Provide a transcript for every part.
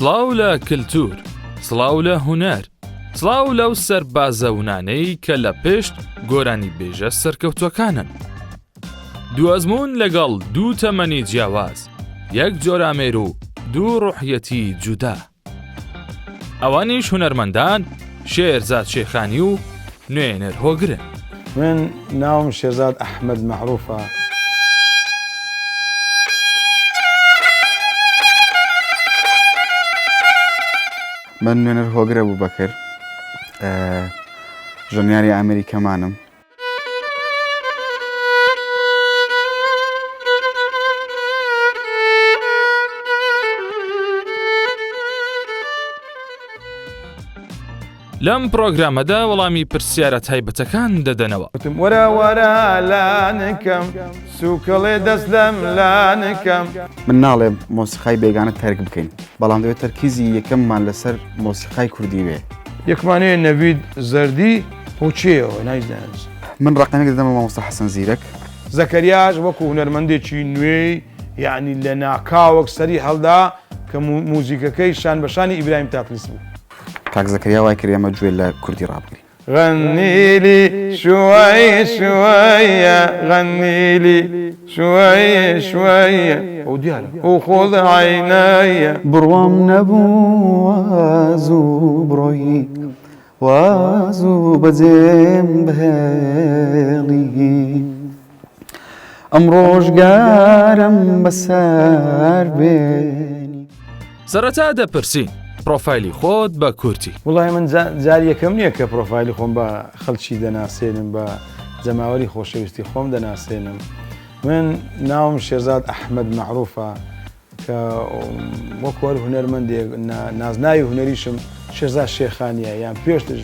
سڵاو لە کللتور، سڵاو لە هونەر، سڵاو لەو سەربازەونانەی کە لە پشت گۆرانی بێژە سەرکەوتوەکانن. دوو ئەزمون لەگەڵ دوو تەمەنی جیاواز، یەک جۆرامێر و دوو ڕوحیەتی جودا. ئەوانیش هونەرمەندان شێرزاد شێخانی و نوێنەر هۆگرن. من ناوم شێرزاد ئەحمەد مەعروفە. من نوێنەر هۆگرە بوو بەکر، ژەنیاری ئەمریکەمانم. لەم پرۆگرامەدا وەڵامی پرسیارە تایبەتەکان دەدەنەوە. وەرە وەرە لانکەم سوکەڵێ دەست لەم لانکەم. من ناڵێ مۆسیقای بێگانە تەرک بکەین، بەڵام دەوێت تەرکیزی یەکەممان لەسەر مۆسیقای کوردی بێ. یەکمانەیە نەوید زەردی هۆچێەوە نایزانێت. من ڕقەمێک دەدەمە مامۆستا حەسەن زیرەک. زەکەریاش وەکو هونەرمەندێکی نوێی یعنی لە ناکاوەک سەری هەڵدا کە موزیکەکەی شان بەشانی ئیبراهیم تاقلیس بوو. کاک زەکەریا وای کرد ئێمە گوێ لە کوردی ڕابگرین. غنيلي شوية شوية غنيلي شوية شوية وخذ عيني بروام نبو وازو بروي وازو بزيم بهالي امروش قارم بسار بيني. سەرەتا دەپرسین پرۆفایلی خۆت بە کورتی. وڵای من جاری یەکەم نییە کە پرۆفایلی خۆم بە خەڵکی دەناسێنم، بە جەماوەری خۆشەویستی خۆم دەناسێنم. من ناوم شێرزاد ئەحمەد مەعروفە کە وەکوەر هونەرمەندێک نازناوی هونەریشم شێرزاد شێخانیە، یان پێشتر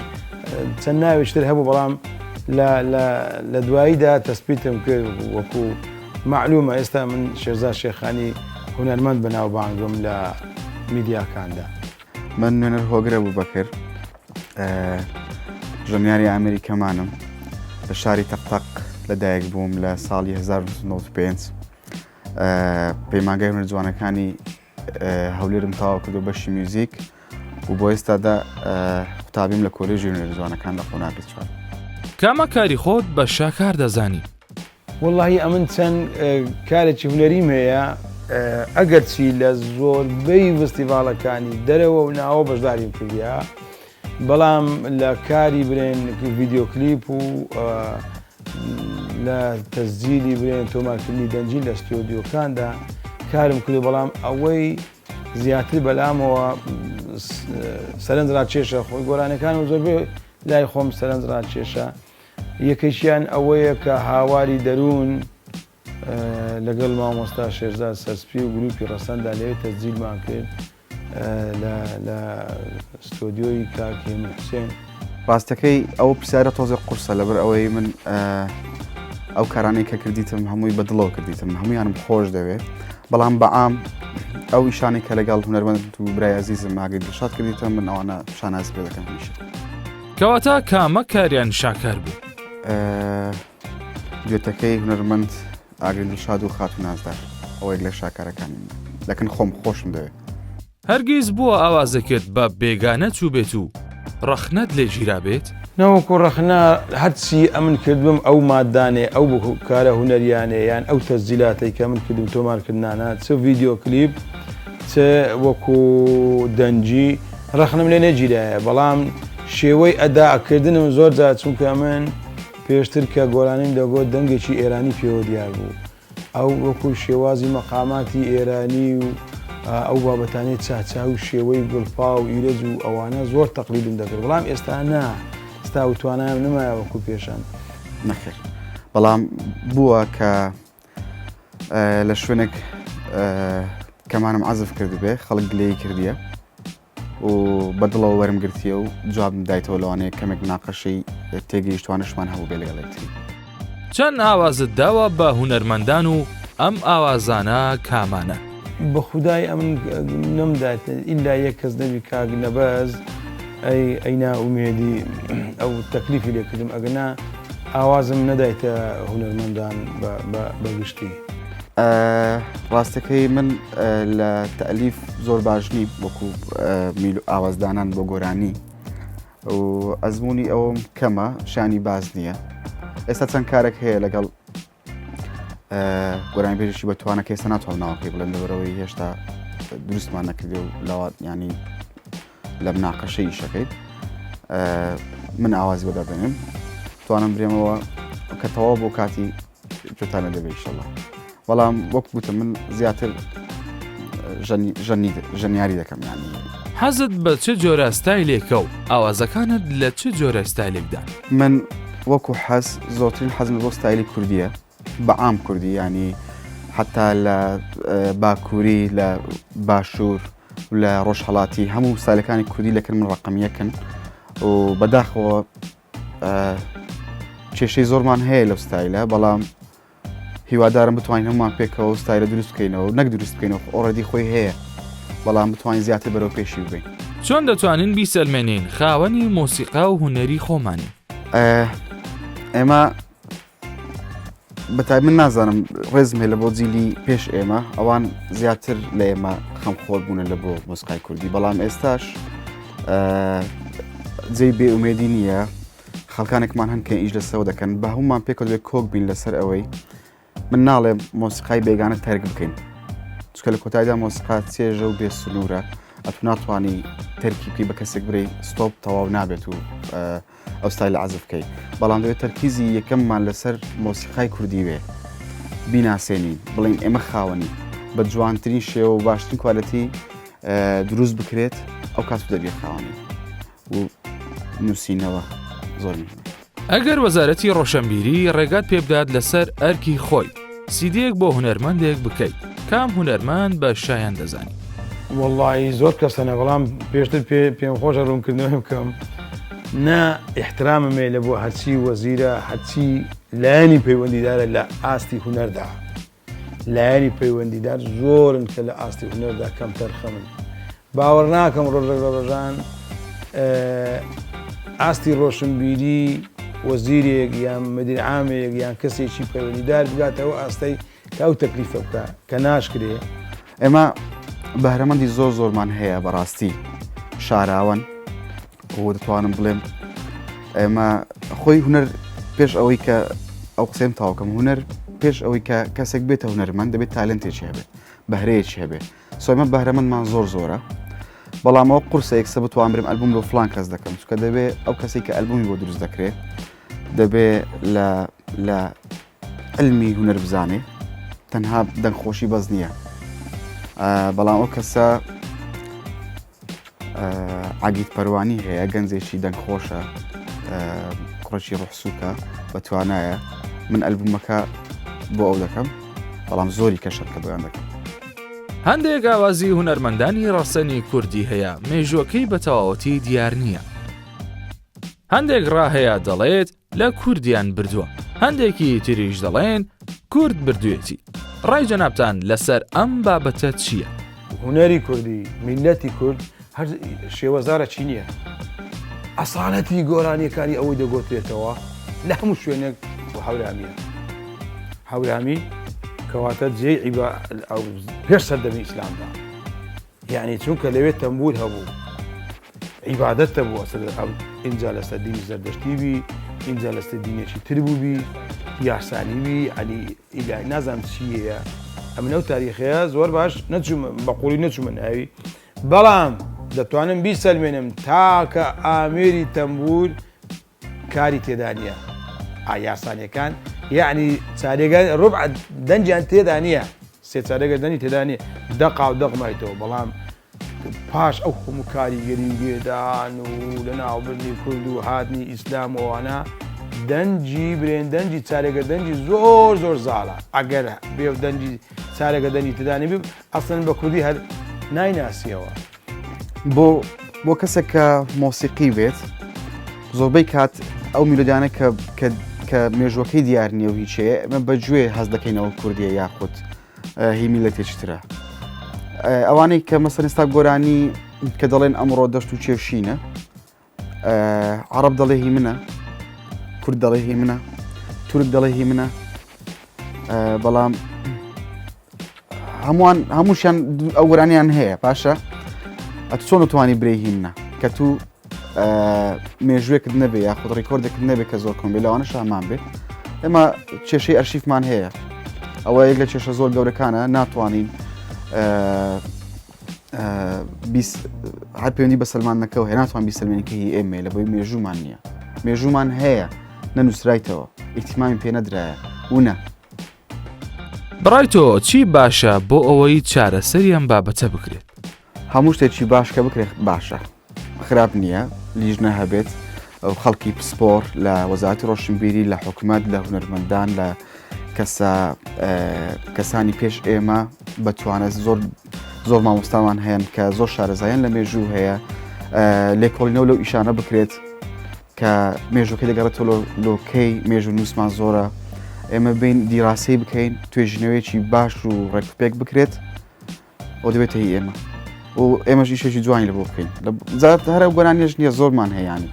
چەند ناویشتر هەبوو، بەڵام لە دواییدا تەسبیتم کرد وەکو معلومە ئێستا من شێرزاد شێخانی هونەرمەند بەناوبانگم لە میدیاکاندا. من نوێنەر هۆگرە بوو بەکر، ژەنیاری ئەمریکەمانم. لە شاری تەقتەق لەدایک بووم لە ساڵی 1995. پەیمانگای هونەرجوانەکانی هەولێرم تەواو کردو بەشی میوزیک و بۆ ئێستادا قوتابیم لە کۆلێژی هونەرجوانەکان لە قۆناغی چوار. کامە کاری خۆت بە شاکار دەزانی؟ وەڵاهی ئەمن چەند کارێکی هونەریم هەیە، ئەگەر چی لە زۆربەی فستیڤاڵەکانی دەرەوە و ناوە بەشداریم کردیا، بەڵام لە کاری برێن ڤیدیۆکلیپ و لە تەسجیلی برێن تۆمارکردنی دەنجین لە ستۆدیۆکاندا کارم کردو، بەڵام ئەوەی زیاتر بەلامەوە سەرنجڕاکێشە خۆی گۆرانەکان و زۆربەی لای خۆم سەرنجڕاکێشە. یەکەیشیان ئەوەیە کە هاواری دەروون لەگەڵ مامۆستا شێرزاد سەرسپی و گروپی ڕەسەندا لەوێ تەسجیلمان کرد لە ستۆدیۆی کاک هێمن حوسێن. ڕاستەکەی ئەوە پرسیارە تۆزێ قورسە، لەبەر ئەوەی من ئەو کارانەی کە کردیتم هەمووی بەدڵەوە کردیتم، هەموویانم خۆش دەوێت، بەڵام بەعام ئەو ئیشانێک کە لەگەڵ هونەرمەند و برای عەزیزم ئاگری دڵشاد کردیتم، من ئەوانە شانازی پێ دەکەم هەمیشە. کەواتە کامە کاریان شاکار بوو؟ دوێتەکەی هونەرمەند ئاگری دڵشاد و خاتوو نازدار، ئەوەیەک لە شاکارەکانی لەکن خۆم خۆشم دەوێت. هەرگیز بووە ئاوازەکەت بە بێگانە چوو بێت و ڕەخنەت لێ گیرا بێت؟ نەوەکو ڕەخنا هەرچی ئەمن کردبم ئەو مادانێ ئەو کارە هونەریانێ یان ئەو تەسجیلاتی کە من کردم تۆمارکردانە چ ڤیدیۆ کلیپ چ وەکو دەنجی ڕەخنم لێ نەگیرایە، بەڵام شێوەی ئەداکردنم زۆر جار چونکە من پێشتر کە گۆرانیم دەگۆت دەنگێکی ئێرانی پێوە دیار بوو، ئەو وەکو شێوازی مەقاماتی ئێرانی و ئەو بابەتانەی چاچا و شێوەی گڵپا و ئیرەج و ئەوانە زۆر تەقلیدم دەکرد، بەڵام ئێستا نا، ئێستا و توانایم نمایە وەکو پێشان. نەخێر، بەڵام بووە کە لە شوێنێک کەمانم عەزف کرد بێ خەڵک گلەیی کردیە و بەدڵەوە وەرم گرتیە و جوابم دایتەوە لەوانەیە کەمێک ناقەشەی تێگەیشتوانشمان هەبوو بێ لەگەڵێکتری. چەند ئاوازت داوە بە هونەرمەندان و ئەم ئاوازانە کامانە؟ بە خودای ئەم نەمدات ئیلا یەک کەس نەبی کاک نەبەز ئەینا ئومێدی ئەو تەکلیفی لێکردم، ئەگەنا ئاوازم نەدایتە هونەرمەندان بە گشتی. ڕاستەکەی من لە تەلیف زۆر باش نیم وەکو ئاوازدانان بۆ گۆرانی و ئەزمموی ئەوم کەمە شانی باز نییە. ئێستا چەند کارێک هەیە لەگەڵ گۆرانی بێژشی بەتوانە کە ئێستا ناتوانم ناوەکەی بڵێم لەبەرەوەی هێشتا دروستمان نەکردێ و لەوات ینی لە مناقەشەی ئیشەکەیت من ئاوازی بەدا بێنم توانم برێمەوە کە تەواو بۆ کاتی جوتانە دەبێت ئینشەڵڵا. بەڵام وەک گوتم من زیاتر ژەنیاری دەکەم ینی. حەزت بە چه جۆرە ستایلێکە و ئاوازەکانت لە چه جۆرە ستایلێکدان؟ من وەکو حەز زۆرترین حەزم بۆ ستایلی کوردیە بەعام کوردی ینی حتا لە باکووری لە باشوور لە ڕۆژهەڵاتی هەموو ستایلەکانی کوردی لەکرد من ڕقمیەکەن و بەداخەوە کێشەی زۆرمان هەیە لەو ستایلە بەڵام هیوادارم بتوانین هەمومان پێکەوە ستایلە دروست بکەینەوە نەک دروست بکەینەوە ئۆڕەدی خۆی هەیە بەڵام بتوانین زیاتر بەرەو پێشی ببین. چۆن دەتوانین بیسەلمێنین خاوەنی مۆسیقا و هونەری خۆمانی؟ ئێمە بەتای من نازانم ڕێزم هەیە لە بۆ جیلی پێش ئێمە ئەوان زیاتر لە ئێمە خەمخۆر بوونە لە بۆ مۆسیقای کوردی بەڵام ئێستاش جێی بێئومێدی نییە خەڵکانێکمان هەن کە ئیش لەسەوە دەکەن بە هەمومان پێکەوە دەبێت کۆک بین لەسەر ئەوەی من ناڵێم مۆسیقای بێگانە تەرک بکەین چکە لە کۆتاییدا مۆسیقا چێژە و بێ سنوورە ئەتو ناتوانانی تەرکی بکەی بە کەسێک برێ ستۆپ تەواو نابێت و ئەو ستایل عەزف بکەیت بەڵام دەوێت تەرکیزی یەکەممان لەسەر مۆسیقای کوردی بێ بیناسێنین بڵین ئێمە خاوەنی بە جوانترین شێوە و باشترین کوالەتی دروست بکرێت ئەو کات دەبێت خاوەنی و نووسینەوە زۆر ئەگەر وەزارەتی ڕۆشنبیری ڕێگات پێ بدات لەسەر ئەرکی خۆی سیدیەک بۆ هونەرمەندێک بکەیت کام هونەرمەند بە شایان دەزانی؟ وەڵڵی زۆر کەسەنە بەڵام پێشتر پێم خۆشە ڕوونکردنەوەی بکەم نا احتراممێ لە بۆ هەرچی وەزیرە هەرچی لایەنی پەیوەندیدارە لە ئاستی هونەردا لایەنی پەیوەندیدار زۆرن کە لە ئاستی هونەردا کەم تەرخەمن باوەڕ ناکەم ڕۆژان ئاستی ڕۆشنبیری وەزیرێک یان مەدیر عامێک یان کەسێکی پەیوەندیدار بگاتەوە ئاستەی کە ئەو تەکلیفە بکە کە ناشکرێ. ئێمە بەهرەمەندی زۆرمان هەیە بەڕاستی شاراون بۆ دەتوانم بڵێم ئێمە خۆی هونەر پێش ئەوەی کە ئەو قسەم تاوکەم هونەر پێش ئەوەی کە کەسێک بێتە هونەرمەند دەبێت تالنتێکی هەبێت بەهرەیەکی هەبێت سۆمە بەهرەمەندمان زۆرە بەڵام ئەو قورسە یەکسە بتوان برم ئەلبوم لە فلان کەس دەکەم چکە دەبێت ئەو کەسێک کە ئەلبومی بۆ دروست دەکرێت دەبێت لە علمی هونەر بزانێ تەنها دەنگخۆشی بەز نییە بەڵام ئەو کەسە عاگیت پەروانی هەیە گەنجێکی دەنگخۆشە کوڕێکی ڕوحسووکە بەتوانایە من ئەلبومەکە بۆ ئەو دەکەم بەڵام زۆری کەشت کە بەیان دەکەم. هەندێک ئاوازی هونەرمەندانی ڕەسەنی کوردی هەیە مێژوەکەی بە تەواوەتی دیار نییە. هەندێک ڕاهەیە دەڵێت لە کوردیان بردووە هەندێکی تریش دەڵێن کورد بردوێتی ڕای جەنابتان لەسەر ئەم بابەتە چییە؟ هونەری کوردی میلەتی کورد هەر شێوەزارە چی نییە ئەسانەتی گۆرانیەکانی ئەوەی دەگۆترێتەوە لە هەموو شوێنێک بۆ هەورامیە هەورامی کەواتە جێی پێش سەردەمی ئیسلامدا یعنی چونکە لەوێت تەمبول هەبوو عیبادەتە بووە ئینجا لەسەر دینی زەردەشتی بی ئینجا لەسەر دینێکی تر بوو بی یاسانی بی علی ئیلای نازانم چیە ئەمە ئەو تاریخەیە زۆر باش نەچوومە بەقوڵی نەچوومە ناوی بەڵام دەتوانم بیسەلمێنم تاکە ئامێری تەمبول کاری تێدا نییە یاسانیەکان یعنی چارێگە ڕوبع دەنجیان تێدا نییە سێ چارێگە دەنی تێدا نییە دەقا و دەقمایتەوە بەڵام پاش ئەو هەموو کاریگەری گێدان و لە ناوبردنی کورد و هاتنی ئیسلام وانە دەنجی برێندەنجی چارێگە دەنجی زۆر زاڵە ئەگەر بێ دەنجی چارێگە دەنجی تێدانی بێ ئەسڵەن بە کوردی هەر نایناسیەوە. بۆ کەسێک کە مۆسیقی بێت زۆربەی کات ئەو میلۆدیانە کە مێژوەکەی دیار نییە و هیچەیە ئەمە بەگوێ هەز دەکەینەوە کوردیە یاخود هی میلەتێکی ترە ئەوانەی کە مەسەن ئێستا گۆرانی کە دەڵێن ئەمڕۆ دەشت و کێوشینە عەرەب دەڵێ هی منە کورد دەڵێ هی منە تورک دەڵێ هی منە بەڵام هەمووشیان ئەو گۆرانیان هەیە پاشە چۆن توانی برێهینە کە تو مێژوێکت نەبێ یاخود ڕیکۆردێکت نەبێت کە زۆر کۆم بێ لەوانە شامان بێت ئێمە کێشەی ئەرشیفمان هەیە ئەوە یەک لە کێشە زۆر گەورەکانە ناتوانین هەر پەیوەندی بە سلمانەکەەوە هەیە ناتوان بیسلمێنەکەی ئێمە لە بۆی مێژومان نییە مێژومان هەیە نەنووسرایتەوە ئیتیمامی پێ نەدرایە وونە بڕای تۆ چی باشە بۆ ئەوەی چارەسەری ئەم بابەتە بکرێت هەموو شتێکی باش کە بکرێت باشە خراپ نییە لیژنە هەبێت ئەو خەڵکی پسپۆر لە وەزارەتی ڕۆشنبیری لە حکوومەت لە هونەرمەندان لە کەسانی پێش ئێمە بەتوانێت زۆر مامۆستامان هەیەن کە زۆر شارەزایەن لە مێژوو هەیە لێکۆڵینەوە لەو ئیشانە بکرێت کە مێژووکەی دەگەڕێتەوە لۆکەی مێژوو نووسمان زۆرە ئێمە بین دیراسی بکەین توێژینەوەیکی باش و ڕێکپێک بکرێت ئەو دەبێتە هی ئێمە و ئێمەش ئیشێکی جوانی لە بۆ بکەین هەرە گۆرانیش نییە زۆرمان هەیەیانی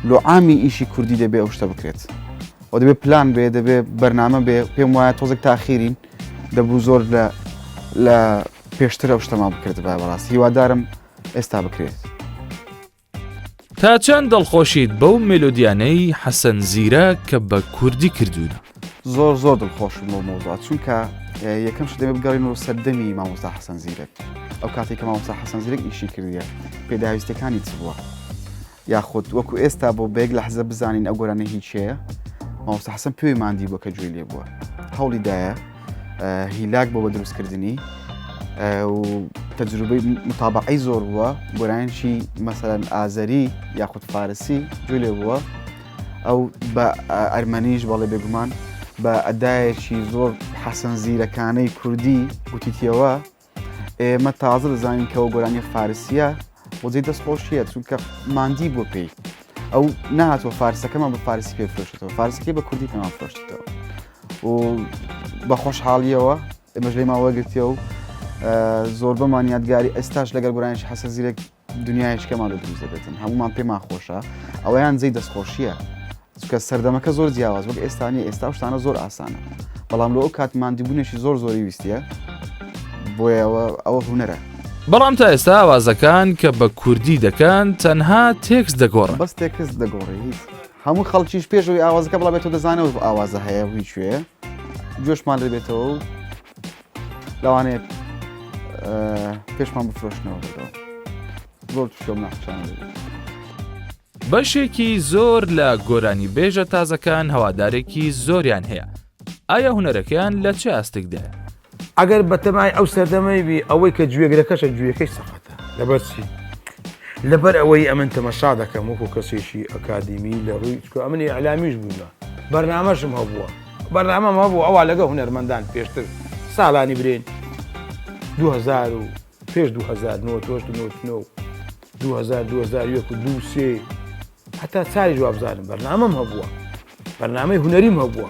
لۆ عامی ئیشی کوردی دەبێت ئەو شتە بکرێت ئەو دەبێت پلان بێ دەبێت بەرنامە بێ پێم وایە تۆزێک تاخیرین دەبوو زۆر لە پێشتر ئەو شتەمان بکرێت بەڕاستی هیوادارم ئێستا بکرێت تا چەند دڵخۆشیت بەو مێلۆدیانەی حەسەن زیرە کە بە کوردی کردوونە زۆر دڵخۆشم بۆ مۆزوعات چونکە یەکەم شت دەبێت بگەڕێنەوە سەردەمی مامۆستا حەسەن زیرەک ئەو کاتێک کە مامۆستا حەسەن زیرەک ئیشی کردیە پێداویستەکانی چ بووە یاخود وەکو ئێستا بۆ بەیەک لە حەزە بزانین ئەو گۆرانە هیچەیە مامۆستا حەسەن پێوی ماندی بووە کە گوێی لێ بووە هەوڵی دایە هیلاک بۆ بە دروستکردنی و تەجروبەی متابعەی زۆر بووە گۆرانیشی مەسەلەن ئازەری یاخود فارسی گوێی لێ بووە ئەو بە ئەرمەنیش بەڵێ بێگومان بە ئەدایەکی زۆر حەسەن زیرەکانەی کوردی گوتیتیەوە ئێمە تازە دەزانین کەەوە گۆرانی فارسیە بۆجێ دەستخۆشیە چونکە ماندی بۆ پێی ئەو نهاتوە فارسەکەمان بە فارسی پێفرۆشتەوە فارسەکەی بە کوردی پێمان فرۆشتەوە و بە خۆشحاڵیەوە ئێمەش لێ ماوەگرتیەوە و زۆر بەمان یادگاری ئێستاش لەگەر گۆرانیش حەسەن زیرەک دنیایشکەمان لە دروست دەبێتن هەمومان پێمان خۆشە ئەوەیان جێی دەستخۆشیە چونکە سەردەمەکە زۆر جیاواز وەک ئێستانی ئێستا شتانە زۆر ئاسانە بەڵام لە ئەو کات ماندیبوونێکی زۆری ویستیە بۆیە ئەوە هونەرە بەڵام تا ئێستا ئاوازەکان کە بە کوردی دەکەن تەنها تێکس دەگۆڕن بەس تێکس دەگۆڕی هیچ هەموو خەڵکیش پێشەوەی ئاوازەکە بڵا بێتەوە دەزانەوە ئاوازە هەیە هیچ شوێ گوێشمان دەبێتەوە و لەوانەیە پێشمان بفرۆشنەوە بێتەوە زۆر شێم ناخشانە دەبێت بەشێکی زۆر لە گۆرانی بێژە تازەکان هەوادارێکی زۆریان هەیە ئایا هونەرەکەیان لە چه ئاستێکدایە ئەگەر بەتەمای ئەو سەردەمەی بی ئەوەی کە گوێگرەکەشە گوێەکەی سەقەتە لەبەر چی لەبەر ئەوەی ئەمن تەمەشا دەکەم وەکو کەسێکی ئەکادیمی لە ڕووی ئەمنی ئەلامیش بوومە بەرنامەشم هەبووە بەرنامەم هەبوو ئەوە لەگە هونەرمەندان پێشتر ساڵانی برێن 2000 و پێش 2009 2001 هەتا چاری جوابزانم بەرنامەم هەبووە بەرنامەی هونەریم هەبووە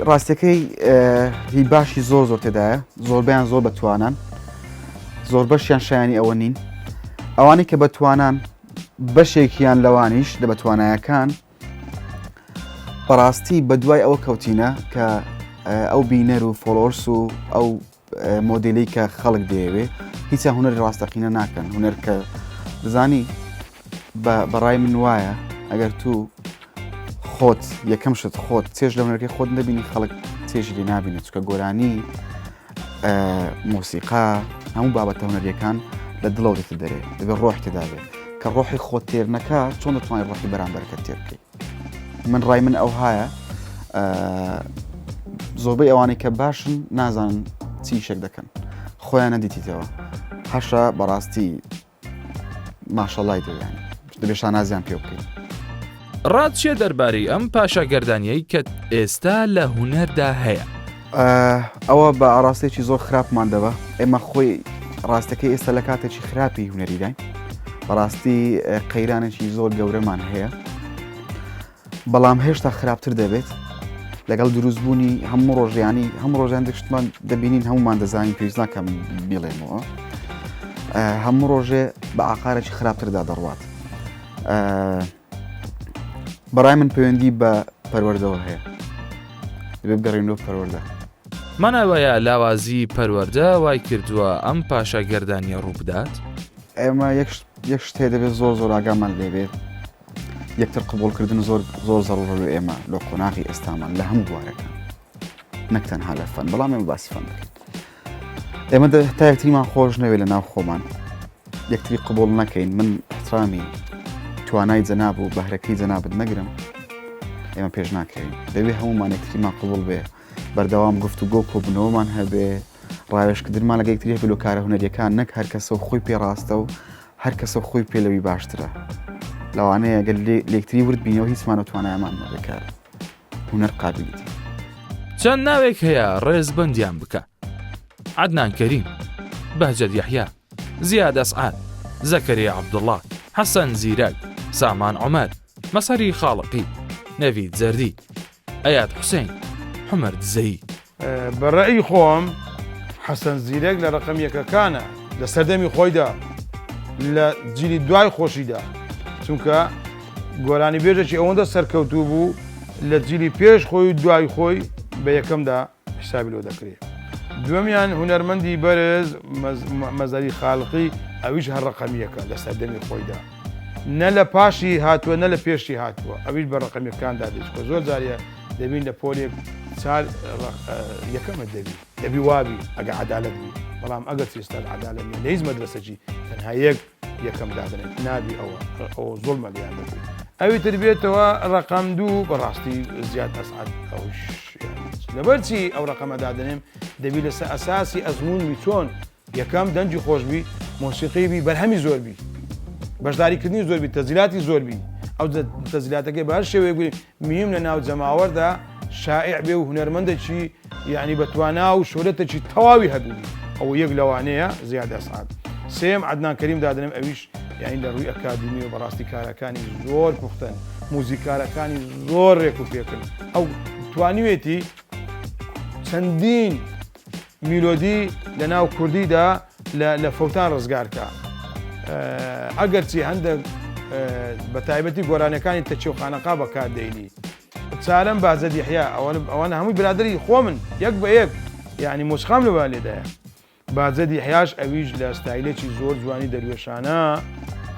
ڕاستەکەی هی باشی زۆر تێدایە زۆربیان زۆر بەتوانان زۆر بەشیان شایانی ئەوە نین ئەوانەی کە بەتوانان بەشێکیان لەوانیش لە بەتوانایەکان بەڕاستی بە دوای ئەوە کەوتینە کە ئەو بینەر و فۆلۆرس و ئەو مۆدلی کە خەڵک دەیەوێ هیچ هونەر ڕاستەقینە ناکەن هونەر کە دەزانی بەڕای من وایە ئەگەر تو خۆت یەکەم شت خۆت چێژ لە هونەرەکەی خۆت نەبینی خەڵک چێژی لێ نابینێت چکە گۆرانی مۆسیقا هەموو بابەتە هونەریەکان لە دڵەوە دێتە دەرێ دەبێت ڕۆح تێدا بێت کە ڕۆحی خۆت تێر نەکا چۆن دەتوانێت ڕۆحی بەرامبەرەکە تێر بکەیت من ڕای من ئەو هایە زۆربەی ئەوانەی کە باشن نازانن چی شێک دەکەن خۆیان نەدیتیتەوە هەشە بەڕاستی ماشەڵای دەیانی دەبێت شانازیان پێ بکەیت ڕات چێ دەربارەی ئەم پاشاگەردانیەی کە ئێستا لە هونەردا هەیە ئەوە بە ئاراستێکی زۆر خراپمان دەبە ئێمە خۆی ڕاستەکەی ئێستا لە کاتێکی خراپی هونەریداین بەڕاستی قەیرانێکی زۆر گەورەمان هەیە بەڵام هێشتا خراپتر دەبێت لەگەڵ دروستبوونی هەموو ڕۆژیانی هەموو ڕۆژیان دەشتمان دەبینین هەمومان دەزانین پێویست ناکەم بڵێمەوە هەموو ڕۆژێ بە ئاقارێکی خراپتردا دەڕوات بەڕای من پەیوەندی بە پەروەردەوە هەیە دەبێت بگەڕێنەوە پەروەردە مانەوەیە لاوازی پەروەردە وای کردووە ئەم پاشا گەردانیە ڕوو بدات؟ ئێمە یەک شت هەیە دەبێت زۆر ئاگامان لێبێت یەکتر قبولکردن زۆر زەڕوڕ ئێمە لە قۆناغی ئێستامان لە هەموو بوارەکان نەک تەنها لە فەن بەڵام ئێمە باسی فەن دەکەین ئێمە تا یەکتریمان خۆش نەوێت لە ناو خۆمان یەکتری قبول نەکەین من احترامی توانای جەناب و بەهرەکەی جەنابت نەگرم ئێمە پێش ناکەوین دەبێت هەمومان یەکتریمان قبول بێ بەردەوام گفتوگۆ کۆبوونەوەمان هەبێ ڕاوێژکردنمان لەگە یەکتری هەبێ لە کارە هونەریەکان نەک هەر کەسە خۆی پێ ڕاستە و هەر کەسە خۆی پێلەوی باشترە لەوانەیە ئەگەر لێکتری ورد بینەوە هیچمان و توانایەمان نەبێکار هونەر قابلیتی چەند ناوێک هەیە ڕێزبەندیان بکە عەدنان کەریم بەهجەت یەحیا زیاد ئەسعاد زەکەریا عەبدوڵڵا حەسەن زیرەک سامان عومەر مەسەری خاڵقی نەڤید زەردی ئەیاد حوسێن حومەر دزەیی بەڕێی خۆم حەسەن زیرەک لە ڕقم یەکەکانە لە سەردەمی خۆیدا لە جیلی دوای خۆشیدا چونکە گۆرانی بێژێکی ئەوەندە سەرکەوتوو بوو لە جیلی پێش خۆی دوای خۆی بە یەکەمدا حسابی لۆ دەکرێت دووەمیان هونەرمەندی بەرز مەزەری خاڵقی ئەویش هەر ڕقەمیەکە لە سەردەمی خۆیدا نە لە پاشی هاتووە نە لە پێشی هاتووە ئەویش بە ڕقەمیەکاندا دەچکە زۆر جاریە دەبین لە پۆلێک چار یەکەمە دەبی وابی ئەگە عەدالەت بی بەڵام ئەگەر چێستان عەدالەت نیە لە هیچ مەدرسەی تەنها یەکەم دادنێت نابی ئەوە زۆڵمە لێیان دەکرێت ئەوی تر بێتەوە ڕقەم دوو بەڕاستی زیاد ئەسعاد ئەوش لەبەرچی ئەو ڕقەمە دادنێم دەبی لەسەر ئەساسی ئەزمونوی چۆن یەکەم دەنجی خۆشبی مۆسیقیبی بەرهەمی زۆربی بەشداریکردنی زۆربی تەزیلاتی زۆربی ئەو تەزیلاتەکەی بە هەر شێوەیەک بگرین میم لە ناو جەماوەردا شائع بێ و هونەرمەندێکی یعنی بەتوانا و شۆرەتێکی تەواوی هەبووی ئەوە یەک لەوانەیە زیاد ئەسعاد سێم عەدنان کەریم دادنێم ئەویش یعنی لە ڕووی ئەکادمی و بەڕاستی کارەکانی زۆر پوختن موزیکارەکانی زۆر ڕێک و پێکرد ئەو توانیوێتی چەندین میلۆدی لە ناو کوردیدا لە فەوتان ڕزگارکە ئەگەرچی هەندێک بە تایبەتی گۆرانەکانی تەچێوخانەقا بەکاردەینی چارەم بەهجەت یەحیا ئەوانە هەمووی برادری خۆ من یەک بە یەک یعنی مۆسیقام لەبا لێدایە بەهجەت یەحیاش ئەویش لە ستایلێکی زۆر جوانی دەروێشانە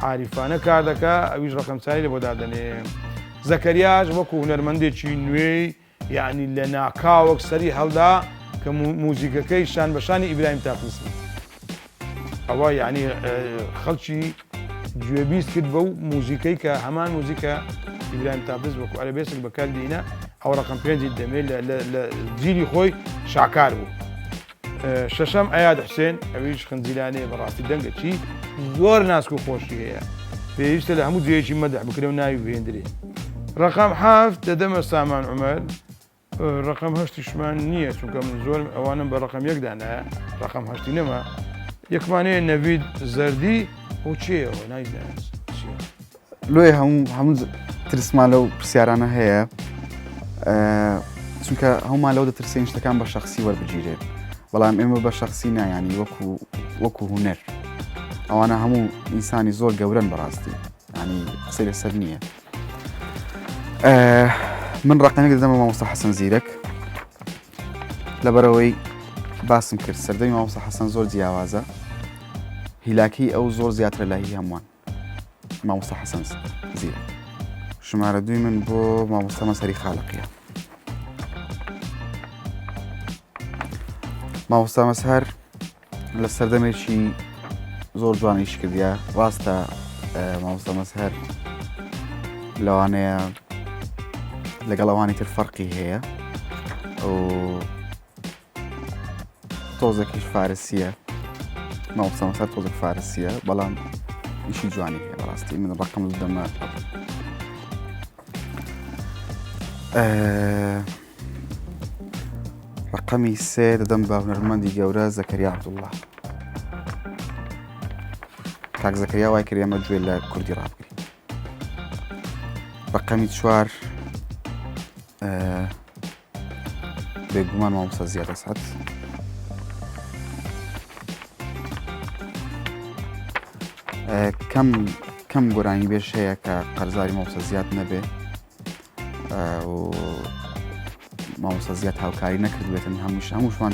عاریفانە کار دەکا ئەویش ڕقەمچاری لە بۆ دادەنێ زەکەریاش وەکو هونەرمەندێکی نوێی یعنی لە ناکاوەک سەری هەڵدا کە موزیکەکەی شان بەشانی ئیبراهیم تاقیسی ئەوە یعنی خەڵکی گوێبیست کرد بەو موزیکەی کە هەمان موزیکە ئیبراهیم تاقیس وەکو ئەرەبێسک بەکاردێنە ئەو ڕقم پێنجی دەمێت لە جیلی خۆی شاکار بوو. شەشەم ئەیاد حوسێن ئەویش خنجیلانەیە بەڕاستی دەنگەچی زۆر ناسک و خۆشی هەیە پێویستە لە هەموو جێیەکی مەدەح بکرێ و ناوی بهێندرێ. ڕقم حەفت دەدەمە سامان عومەر ڕقم هەشتیشمان نییە چونکە من زۆر ئەوانم بە ڕقم یەکدانایە ڕقم هەشتی نەما یەکمانەیە نەڤید زەردی ئەو چێەوە نایزانێت لۆی هەموو ترسمان لەو پرسیارانە هەیە چونکە هەمومان لەو دەترسین شتەکان بە شەخسی وەربگیرێت بەڵام ئێمە بە شەخسی نایانی وەکو هونەر ئەوانە هەموو ئینسانی زۆر گەورەن بەڕاستی ینی قسەی لەسەر نییە. من ڕقەمێک دەدەمە مامۆستا حەسەن زیرەک لەبەرەوەی باسم کرد سەردەمی مامۆستا حەسەن زۆر جیاوازە هیلاکی ئەو زۆر زیاترە لە هی هەمووان مامۆستا حەسەن زیرەک. ژمارە دوی من بۆ مامۆستا مەسەری خاڵقیە. مامۆستا مەسهەر لە سەردەمێکی زۆر جوانیش کردیە ڕاستە مامۆستا مەسهەر لەوانەیە لەگەڵ ئەوانی تر فەرقی هەیە و تۆزێکیش فارسیە مامۆستا مەسهەر تۆزێک فارسیە بەڵام ئیشی جوانی هەیە بەڕاستی من ڕقم دەمە ڕقەمی سێ دەدەم بە هونەرمەندی گەورە زەکەریا عەبدوڵڵا. کاک زەکەریا وای کرد ئێمە گوێ لە کوردی ڕابگرین. ڕقەمی چوار بێگومان مامۆستا زیاد ئەسعەد. کەم گۆرانی بێش هەیە کە قەرزاری مامۆستا زیاد نەبێ و مامۆستا زیاد هاوکاری نەکردبێتن هەمووشمان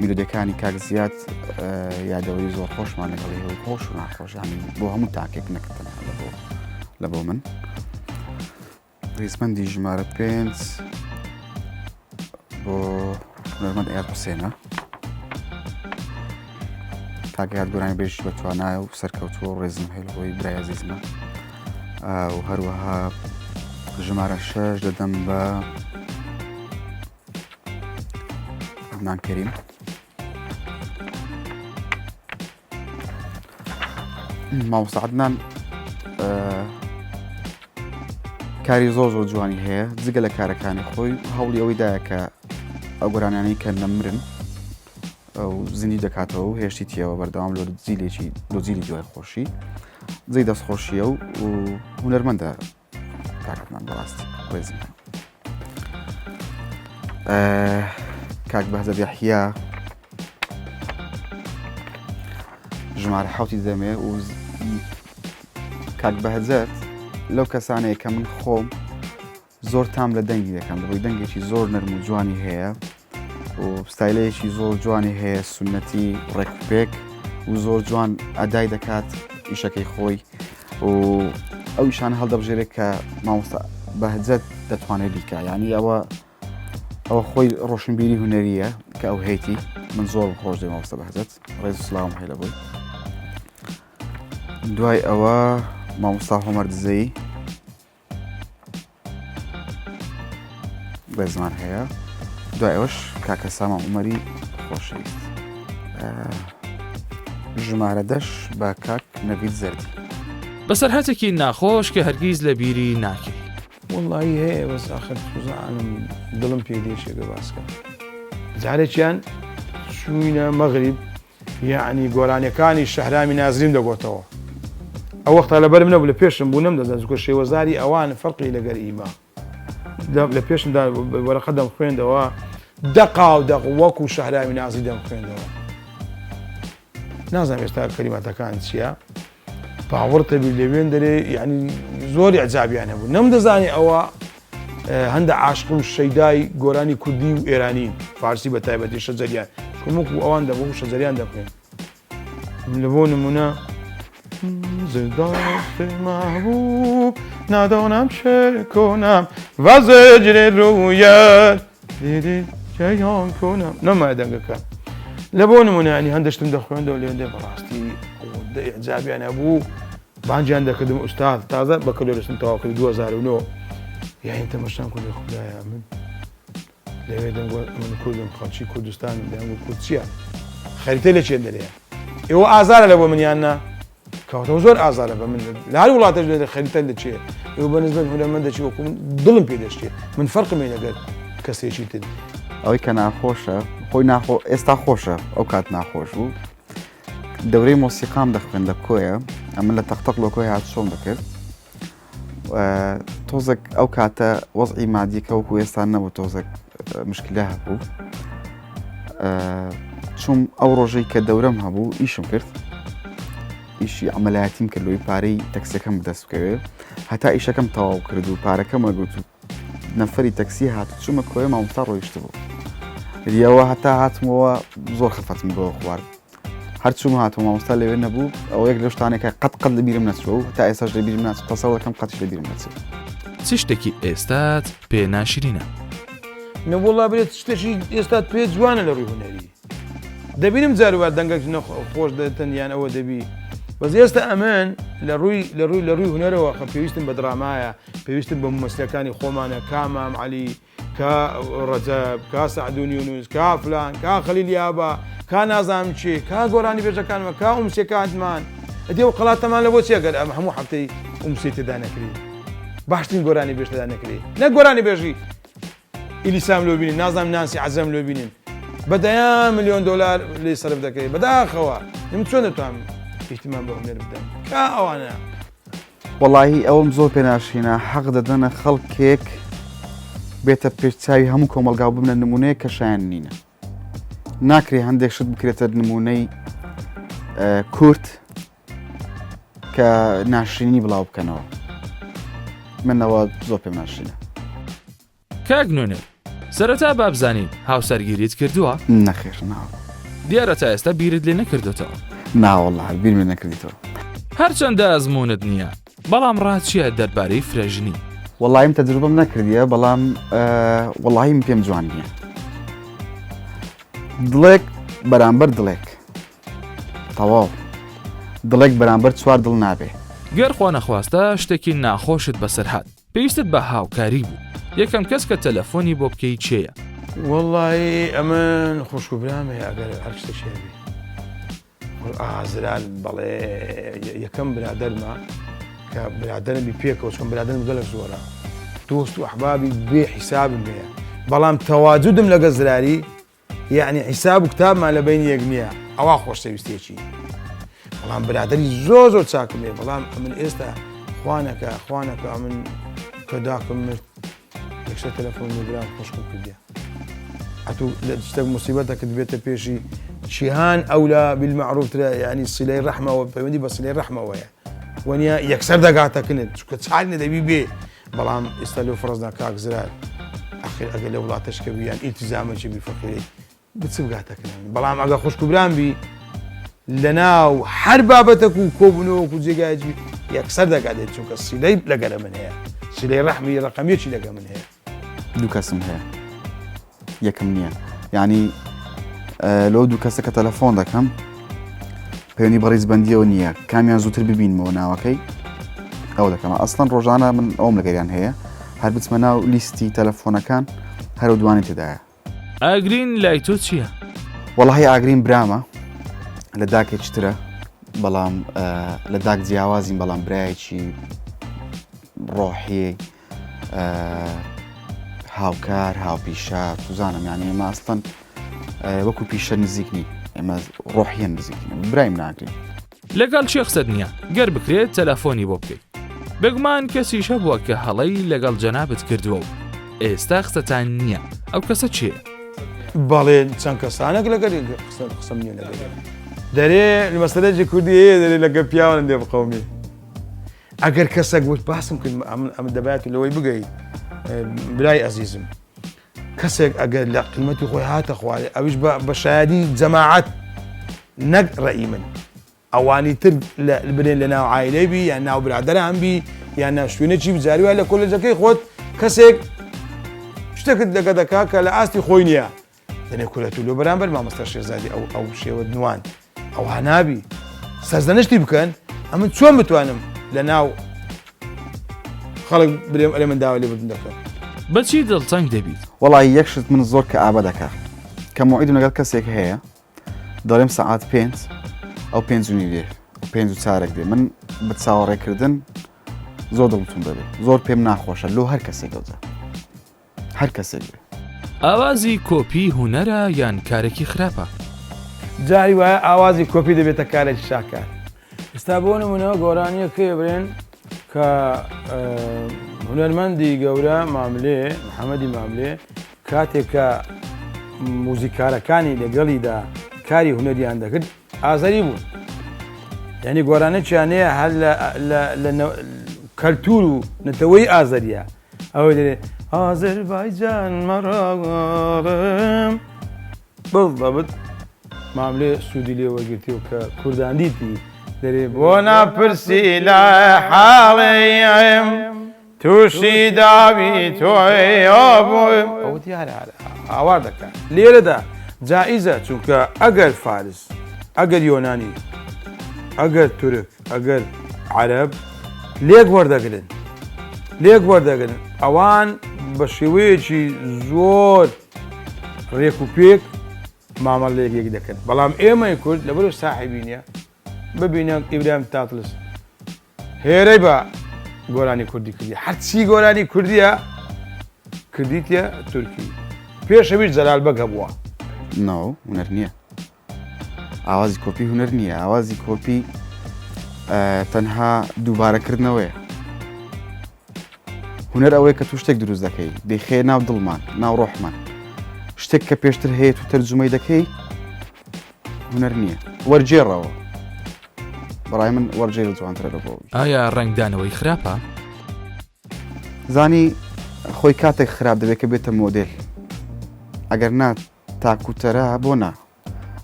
میلۆدیەکانی کاک زیاد یادەوەری زۆر خۆشمان لەگەڵی هەوڵ خۆش و ناخۆشانی بۆ هەموو تاکێک نەکردن لە بۆ من ڕیزمەندی ژمارە 5 بۆ هونەرمەند ئەیاد حوسێنە کاک ئەیاد گۆرانی بێژی بە توانایە و سەرکەوتووە و ڕێزم هەیە لەبۆی برای عەزیزمە و هەروەها ژمارە 6 دەدەم بە عەدنان کەریم مامۆستا عەدنان کاری زۆر جوانی هەیە جگە لە کارەکانی خۆی هەوڵی ئەوەی دایە کە ئەو گۆرانیانەی کە نەمرن ئەو زیندی دەکاتەوە و هێشتی تیەوە بەردەوام لۆ جیلی دوای خۆشی جێی دەستخۆشیە و هونەرمەندە کاکمان بەڕاستی ڕێزم کاک بەهزەت یەحیا ژمارە 7 دەمێ و کاک بەهزەت لەو کەسانەیە کە من خۆم زۆر تام لە دەنگی دەکەم لەبەی دەنگێکی زۆر نەرم و جوانی هەیە و ستایلەیەکی زۆر جوانی هەیە سونەتی ڕێکپێک و زۆر جوان ئەدای دەکات ئیشەکەی خۆی و ئەو ئیشانە هەڵدەبژێرێت کە مامۆستا بەهزەت دەتوانێت بیکە یعنی ئەوە خۆی ڕۆشنبیری هونەریە کە ئەو هەیەی من زۆر خۆش دەی مامۆستا بەهزەت ڕێز و سڵاوم هەیە لەبۆی دوای ئەوە مامۆستا هۆمەر دزەی ڕێزمان هەیە دوای ئەوەش کاکە سامان عومەری خۆشەویست ژمارە 10 بە کاک نەڤید زەردی بەسەرهاتێکی ناخۆش کە هەرگیز لە بیری ناکەی وڵی هەیە بەس ئاخر زانم دڵم پێ دێشێکە باسکە جارێکیان چوینە مەغریب یعنی گۆرانیەکانی شەهرامی نازرین دەگۆتەوە ئەو وەختە لەبەرم نەبوو لە پێشم بوو نەمدەدەست کۆ شێوەزاری ئەوان فەرقی لەگەر ئیما لە پێشمدا وەرەقە دەم خوێندەوە دەقا و دەق وەکو شەهرامی نازی دەم خوێندەوە نازانم ئێستا کەلیماتەکان چییە باوەڕتە بی لەوێن دەرێ یعنی زۆری عجابیان هەبوو نەمدەزانی ئەوە هەندە عاشق و شەیدای گۆرانی کوردی و ئێرانی فارسی بە تایبەتی شەجەریان وەکو ئەوان دەبوو شەجەریان دەخوێن لە بۆ نمونە زداست محبوب ندانم چه کنم و زجر رویت دیدی جیان کنم نمای دەنگەکە لە بۆ نمونە ینی هەندشتم دەخوێندەوە لێندێ بەڕاستی ئەعجابیان هەبوو بانجیان دەکردم ئوستاد تازە بە کەلۆرستم تەواو کرد 2009 یعنی تەماشام کردی خوددایە من لەوێ دەنگ من کوردم خەڵکی کوردستان دەنگ کورد چییە خەریتە لە چێن دەرەیە ئێوە ئازارە لە بۆ منیاننا کەوتەوە زۆر ئازارە بە من لە هەر وڵاتەش لێ خەریتە لە چێ ئێوە بەنسبەت هونەرمەند دەچی وەکو من دڵم پێ دەشتێ من فەرقمێ لەگەر کەسێکی تر ئەوەی کە ناخۆشە خۆی ئێستا خۆشە ئەو کات ناخۆش بوو دەورەی مۆسیقام دەخوێن لە کۆیە ئەمن لە تەختەق لە کۆی هات چۆم دەکرد تۆزێک ئەو کاتە وەزعی مادیکە وەکو ئێستا نەبوو تۆزێک مشکلە هەبوو چوم ئەو ڕۆژەی کە دەورەم هەبوو ئیشم کرد ئیشی ئەمەلایەتیم کرد لەوەی پارەی تەکسیەکەم بدەست بکەوێ هەتا ئیشەکەم تەواو کرد و پارەکەم وەگوت و نەفەری تەکسی هات چوومە کۆیە مامۆستا ڕۆیشت بوو ریەوە هەتا هاتمەوە زۆر خەفەتم بۆ خوارد هەر چوومە هاتەوە مامۆستا لەوێ نەبوو ئەوە یەک لەو شتانێکە قەت لە بیرم نەچوە و هەتا ئێستاش لە بیرم ناچێت تەسەوڕ دەکەم قەتیش لە بیرم نەچێت چ شتێکی ئێستات پێ ناشرینە نەوەڵا بێت شتێکی ئێستا پێ جوانە لە ڕووی هونەری دەبینم جاروات دەنگێک خۆش دەتەن یان ئەوە دەبی بەس ئێستا ئەمن لە ڕووی هونەرەوە خە پێویستم بە درامایە پێویستم بە مەسلەکانی خۆمانە کا مام عەلی کا ڕەجەب کا سەعدون یونوس کا فلان کا خەلیل یابا کا نازانم چێ کا گۆرانی بێژەکانمە کا ئومسیەکانمان ئەدێ و قەڵاتەمان لە بۆ چێگەر ئەم هەموو هەفتەی ئومسی تێدا نەکری باشترین گۆرانی بێژ تێدا نەکری نەک گۆرانی بێژی ئیلیسام لۆ بینین نازانم نانسی عەزەم لۆ بینین بەدەیان ملیۆن دۆلار لێ سەرف دەکەی بەداخەوە من چۆن دەتوانم احتیمام بە هونەر بدەم کا ئەوانە وەڵاهی ئەوەم زۆر پێ ناشرینە حەق دەدەنە خەڵکێک بێتە پێشچاوی هەموو کۆمەلگاو ببنە نمونەیە کە شایان نینە ناکرێ هەندێک شت بکرێتە نمونەی کورد کە ناشرینی بڵاو بکەنەوە منەوە زۆر پێم ناشرینە کاک نوێنێر سەرەتا بابزانین هاوسەرگیریت کردووە؟ نەخێر ناوە دیارە تا ئێستا بیرت لێ نەکردوتەوە. ناوەڵڵا بیر من نەکردیتەوە. هەرچەندە ئەزمونت نییە، بەڵام ڕاچیە دەربارەی فرەژنی. وەڵایم تەجروبەم نەکردیە بەڵام وەڵاهیم پێم جوان نییە. دڵێک بەرامبەر دڵێک تەواو دڵێک بەرامبەر چوار دڵ نابێ. گەر خوا نەخواستە شتێکی ناخۆشت بەسەر هات پێویستت بە هاوکاری بوو. یەکەم کەس کە تەلەفۆنی بۆ بکەی چێیە؟ وەڵی ئەمن خوشک و برامێ ئەگەر هەر شتە شێبی ئازرال بەڵێ یەکەم برادەرمە کە برادەرمی پێکەوە چۆن برادەرم گەلە زۆرە دۆست و ئەحبابی بێ حیسابم هەیە بەڵام تەواجودم لەگە زراری یعنی حیساب و کتابمان لە بین یەک نییە ئەوە خۆشەویستێکی بەڵام برادری زۆر چاکم هەیە بەڵام ئەمن ئێستا خوانەکە ئەمن کە داکەم مرد یەکشە تەلەفۆن برام خۆشکم کردیە حتى شتێک مصیبەتە کە دەبێتە پێشی شیهان ئەولا بالمعروفترە ینی سیلەی ڕەحمە و پەیوەندی بە سیلەی ڕەحمەوەیە وەنیە یەکسەر دەگاتەکنێت چونکە چالی نەدەبی بێ بەڵام ئێستا لەو فڕۆزدا کاک زرار ئەخیر ئەگەر لە وڵاتەشکە بی یان ئیلتیزامەکی بی فەقیرەی بچ بگاتەکەن بەڵام ئەگە خوشک و برام بی لەناو هەر بابەتێک و کۆبوونەوە و جێگایکی یەکسەر دەگاتێت چونکە سیلەی لەگەرە من هەیە سیلەی ڕەحمی ڕقەمێکی لەگە من هەیە دوو کەسم هەیە یەکم نییە یعنی لەو دوو کەسە کە تەلەفۆن دەکەم پەیوەندی بە ڕیزبەندیەوە نییە کامیان زووتر ببینمەوە ناوەکەی ئەو دەکەم ئەسڵەن ڕۆژانە من ئەوم لەگەریان هەیە هەر بچمە ناو لیستی تەلەفۆنەکان هەرو دوانی تێدایە. ئاگرین لای تۆ چییە؟ وەڵاهی ئاگرین برامە لە داکێکترە بەڵام لە داک جیاوازین بەڵام برایەکی ڕۆحی هاوکار هاوپیشە توزانم یعنی ئێمە ئەسڵەن وەکو پیشە نزیکنی ئێمە ڕۆحیان نزیکنی برایم ناگرین. لەگەڵ چی قسەت نییە گەر بکرێت تەلەفۆنی بۆ بکەیت بگومان کەسیشە بووە کە هەڵەی لەگەڵ جەنابەت کردووە و ئێستا قسەتان نییە ئەو کەسە چییە؟ بەڵێ چەند کەسانێک لەگەر قسەم نییە لەگەر دەرێ مەسەلەیەکی کوردی هەیە دەرێ لەگە پیاوە دێ بقەومی ئەگەر کەسێک گوت باسم کرد ئەمە دەبێت لەوەی بگەیت برای ئەزیزم کەسێک ئەگەر لە قیمەتی خۆی هاتە خوارێ ئەویش بە شایدی جەماعەت نەک ڕەئی من ئەوانی تر برێن لە ناو عایلەی بی یان ناو برادەران بی یان ناو شوێنێکی بجاری وای لە کۆلێجەکەی خۆت کەسێک شتێکت لەگە دەکا کە لە ئاستی خۆی نییە دەنێ کولەت و لۆ بەرامبەر مامۆستا شێزادی ئەو شێوە نوان ئەوها نابی سەرزەنشتی بکەن ئەمن چۆن بتوانم لە ناو خەڵک برێم ئەرێ من داوا لێ بردن دەکەن بەچی دڵتەنگ دەبیت؟ وەڵی یەکشت من زۆر کە ئابە دەکات کە موعیدم لەگەڵ کەسێک هەیە دەڵێم سەعات 5 ئەو 5 دێ 5 چارێک دێ من بە چاوەڕێکردن زۆر دڵتون دەبێت زۆر پێم ناخۆشە لۆ هەر کەسێک دەوجە هەر کەسێک بێ. ئاوازی کۆپی هوەرە یان کارێکی خراپە؟ جاری وایە ئاوازی کۆپی دەبێتە کارێکی شاکار ئێستا بۆ نمونەوە گۆرانیە کێ برێن کە هونەرمەندی گەورە ماملێ محەممەدی ماملێ کاتێک کە موزیکارەکانی لەگەڵیدا کاری هونەریان دەکرد ئازاری بوون یعنی گۆرانەیان هەر لە کەلتور و نەتەوەی ئازەریە ئەوەی دەرێ ئازەربایجان مەڕاوەڵم بڵبەبت ماملێ سوودی لێ وەرگرتیەوە کە کوردان دیتی دەرێ بۆ ناپرسی لە حاڵەیەم تووشی داوی تۆی بووم ئەو دیارە ئاوار دەکات لێرەدا جائیزە چونکە ئەگەر فارس ئەگەر یۆنانی ئەگەر تورک ئەگەر عەرەب لێک وەردەگرن ئەوان بە شێوەیەکی زۆر ڕێک و پێک مامەڵەیەک دەکەن بەڵام ئێمەی کورد لەبەرەوە ساحیبی نییە ببینە ئیبراهیم تاتلس هێرەی بە گۆرانی کوردی کردی هەرچی گۆرانی کوردیە کردیتە تورکی پێشەویش جەلال بەگ هەبووە ناو هونەر نییە ئاوازی کۆپی هونەر نییە ئاوازی کۆپی تەنها دووبارەکردنەوەیە هونەر ئەوەیە کە تو شتێک دروست دەکەی دەیخێ ناو دڵمان ناو ڕۆحمان شتێک کە پێشتر هەیە تو تەرجمەی دەکەی هونەر نییە وەرجێڕەوە بەڕای من وەرجێ جوانترە لەبەوە ئایا ڕنگدانەوەی خراپە؟ زانی خۆی کاتێک خراپ دەبێت کە بێتە مۆدێل ئەگەر نا تاکوتەرە بۆ نا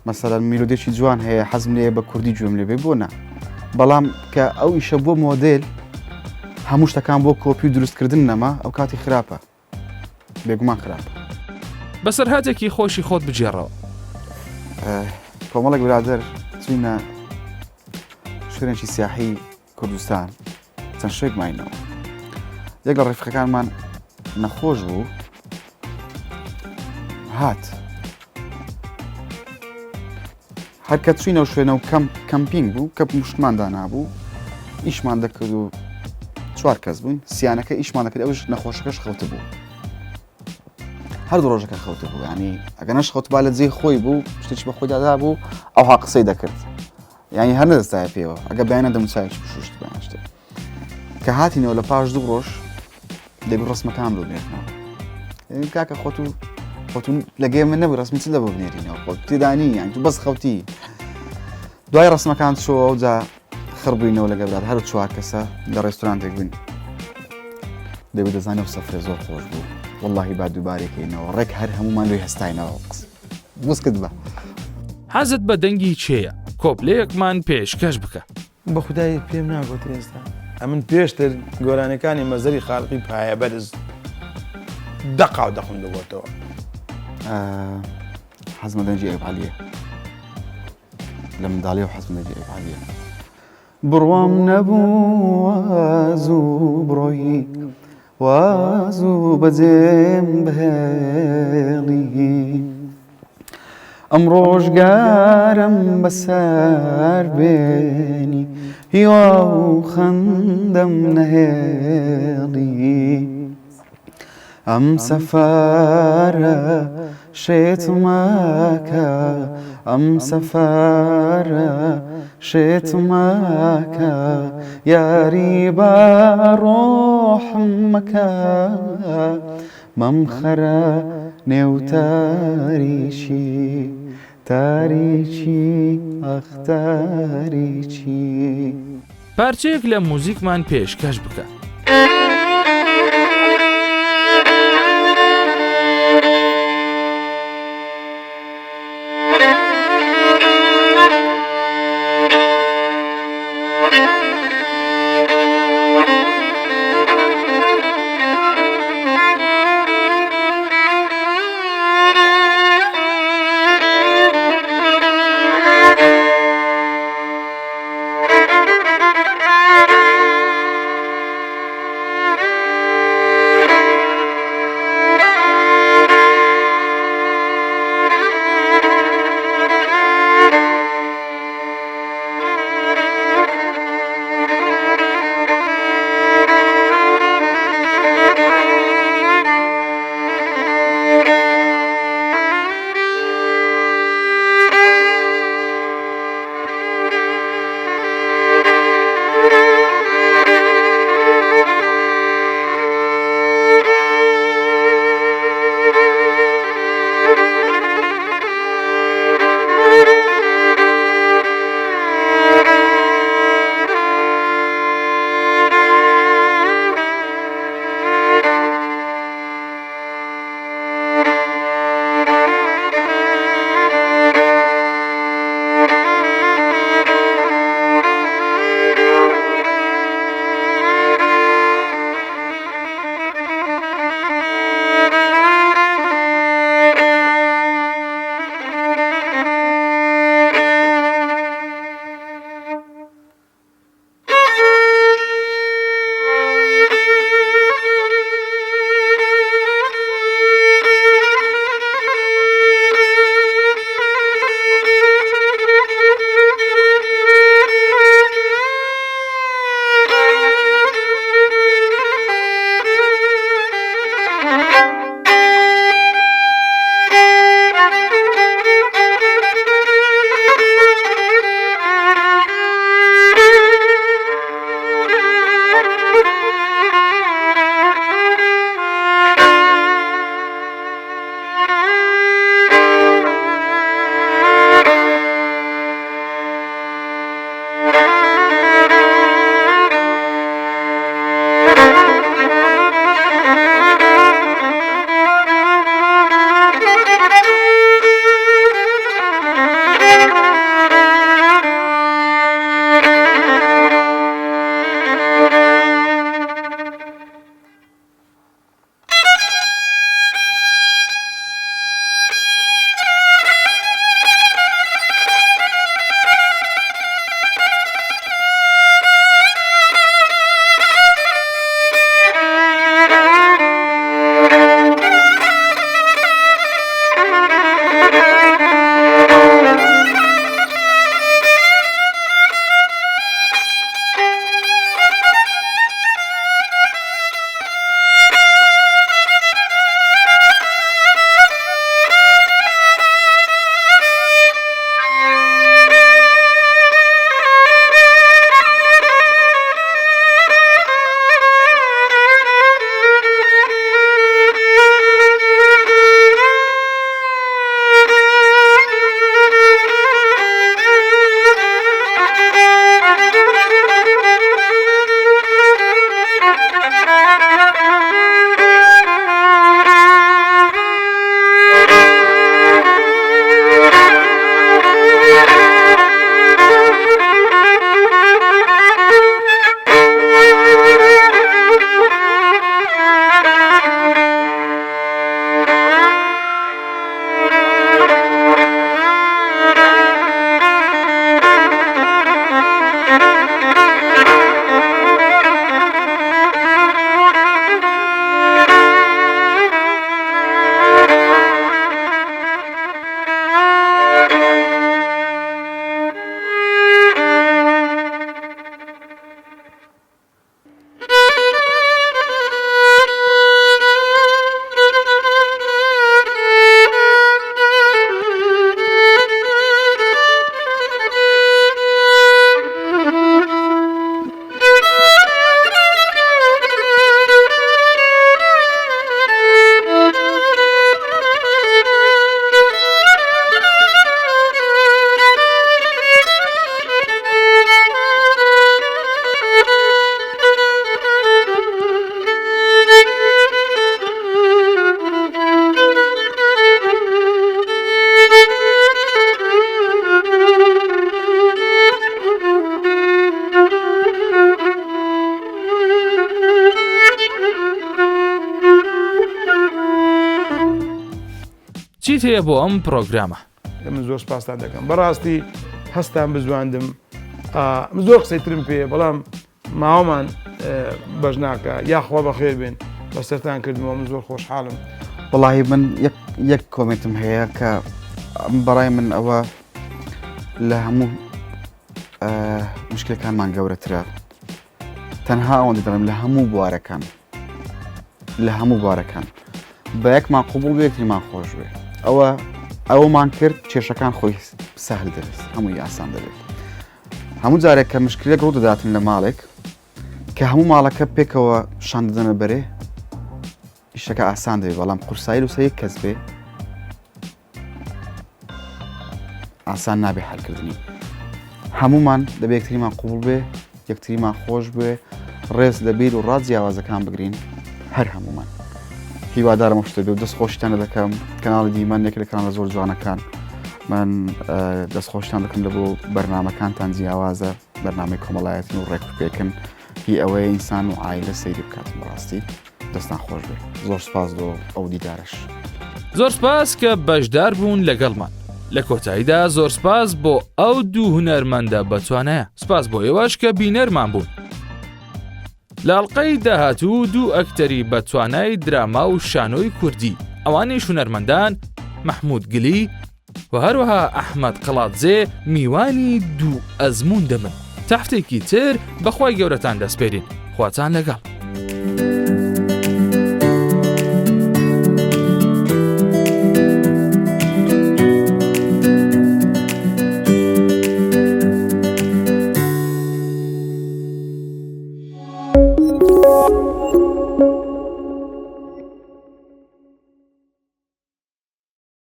مەسەلەن میلۆدێکی جوان هەیە حەزم لێ بە کوردی گوێم لێ بێ بۆ نا بەڵام کە ئەو ئیشە بۆ مۆدێل هەموو شتەکان بۆ کۆپی و دروستکردن نەما ئەو کاتی خراپە بێگومان خراپە. بەسەرهاتێکی خۆشی خۆت بجێڕەوە. کۆمەڵێک برادەر چوینە شوێنێکی سیاحی کوردستان چەند شوێک ماینەوە. یەک لە ڕێفخەکانمان نەخۆش بوو هات هەر کە چوینەوە شوێنە و کەمپینگ بوو کە مشتماندا نابوو ئیشمان دەکرد و 4 کەس بووین سیانەکە ئیشمان دەکرد ئەوش نەخۆشەکەش خەوتە بوو هەردوو ڕۆژەکە خەوتە بوو ینی ئەگەر نەش خەوت با لە جێی خۆی بوو شتێکی بە خۆی دادا بوو ئەوها قسەی دەکرد ینی هەر نەدەستایە پێوە ئەگە بەیانە دەموچایش بشوشت بەیان شتێ کە هاتینەوە لە پاش 2 ڕۆژ دەبی ڕسمەکان بۆ بنێرنەوە کاکە خۆت لەگەی من نەبوو ڕسمی چ لە بۆ بنێرینەوە خۆت تێدانی یان تو بەس خەوتی دوای ڕسمەکان چۆ جا خڕبووینەوە لەگە برات هەر 4 کەسە لە ڕێستورانتێک بووین دەبێت دەزانێت سەفرێ زۆر خۆش بوو واللهی با دووبارێکەینەوە ڕێک هەر هەمومان لێی هەستاینەوە بوسکت بە حەزت بە دەنگی چێیە کۆپلەیەکمان پێشکەش بکە. بە خودای پێم ناگوت ئێستا ئەمن پێشتر گۆرانەکانی مەزەری خاڵقی پایە بەرز دەقا و دەخون دەبێتەوە. حەزمە دەنجی ئەیبعالیە لە منداڵی و حەزمە دەنجی ئەیبعالیە بڕوام نەبوو واز و بڕۆیی واز و بەجێم بهێڵی ئەم ڕۆژگارم بەسەر بێنی هیوا و خەندەم نەهێڵی ئەم سەفارە شێتمەکە ئەم سەفارە شێتمەکە یاری بە ڕۆحم مەکە مەمخەرە نێو تاریچی تاریچی ئەخ تاریچی پارچەیەک لە موزیکمان پێشکەش بکە. چیت هەیە بۆ ئەم پرۆگرامە؟ من زۆر سپاسان دەکەم بەڕاستی هەستان بزواندم زۆر قسەیترم پێ بەڵام ماوەمان بەش ناکە یاخوا بەخێر بێن بە سەرتان کردمەوە من زۆر خۆشحاڵم. وڵی من یەک کۆمنتم هەیە کە بەڕای من ئەوە لە هەموو مشکلەکانمان گەورەترە تەنها ئەوەندە دەڵێم لە هەموو بوارەکان بە یەکمان قوبوڵ بێ یەکتریمان خۆش بێ ئەوەمان کرد کێشەکان خۆی سەهل دەبێت هەمووی ئاسان دەبێت. هەموو جارێک کە مشکلێک ڕوو دەداتن لە ماڵێک کە هەموو ماڵەکە پێکەوە شان دەدەنە بەرێ ئیشەکە ئاسان دەبێت بەڵام قورسایی لەسەر یەک کەس بێ ئاسان نابێ حەلکردنی. هەموومان دەبێت یەکتریمان قوبوڵ بێ یەکتریمان خۆش بێ ڕێز لەبیر و ڕاز جیاوازەکان بگرین هەر هەموومان. هیوادارم شتە بێ و دەستخۆشتانە دەکەم کەناڵی دیمەن یەک لە کانالە زۆر جوانەکان من دەستخۆشتان دەکەم لە بۆ بەرنامەکانتان جیاوازە بەرنامەی کۆمەڵایەتی و ڕێکپێکن هی ئەوەیە ئینسان و ئایلە سەیری بکاتم بەڕاستی دەستان خۆش بێ. زۆر سپاس بۆ ئەو دیدارش. زۆر سپاس کە بەشدار بوون لەگەڵمان. لە کۆتاییدا زۆر سپاس بۆ ئەو دوو هونەرمەندە بەتوانەیە. سپاس بۆ ئێوەش کە بینەرمان بوون. لاڵقەی داهاتوو دوو ئەکتەری بەتوانای دراما و شانۆی کوردی ئەوانەی هونەرمەندان محمود گلی و هەروەها ئەحمەد قەڵاتزێ میوانی دوو ئەزمون دەبن. تا هەفتەیەکی تر بەخوای گەورەتان دەسپێرین. خواتان لەگەڵ.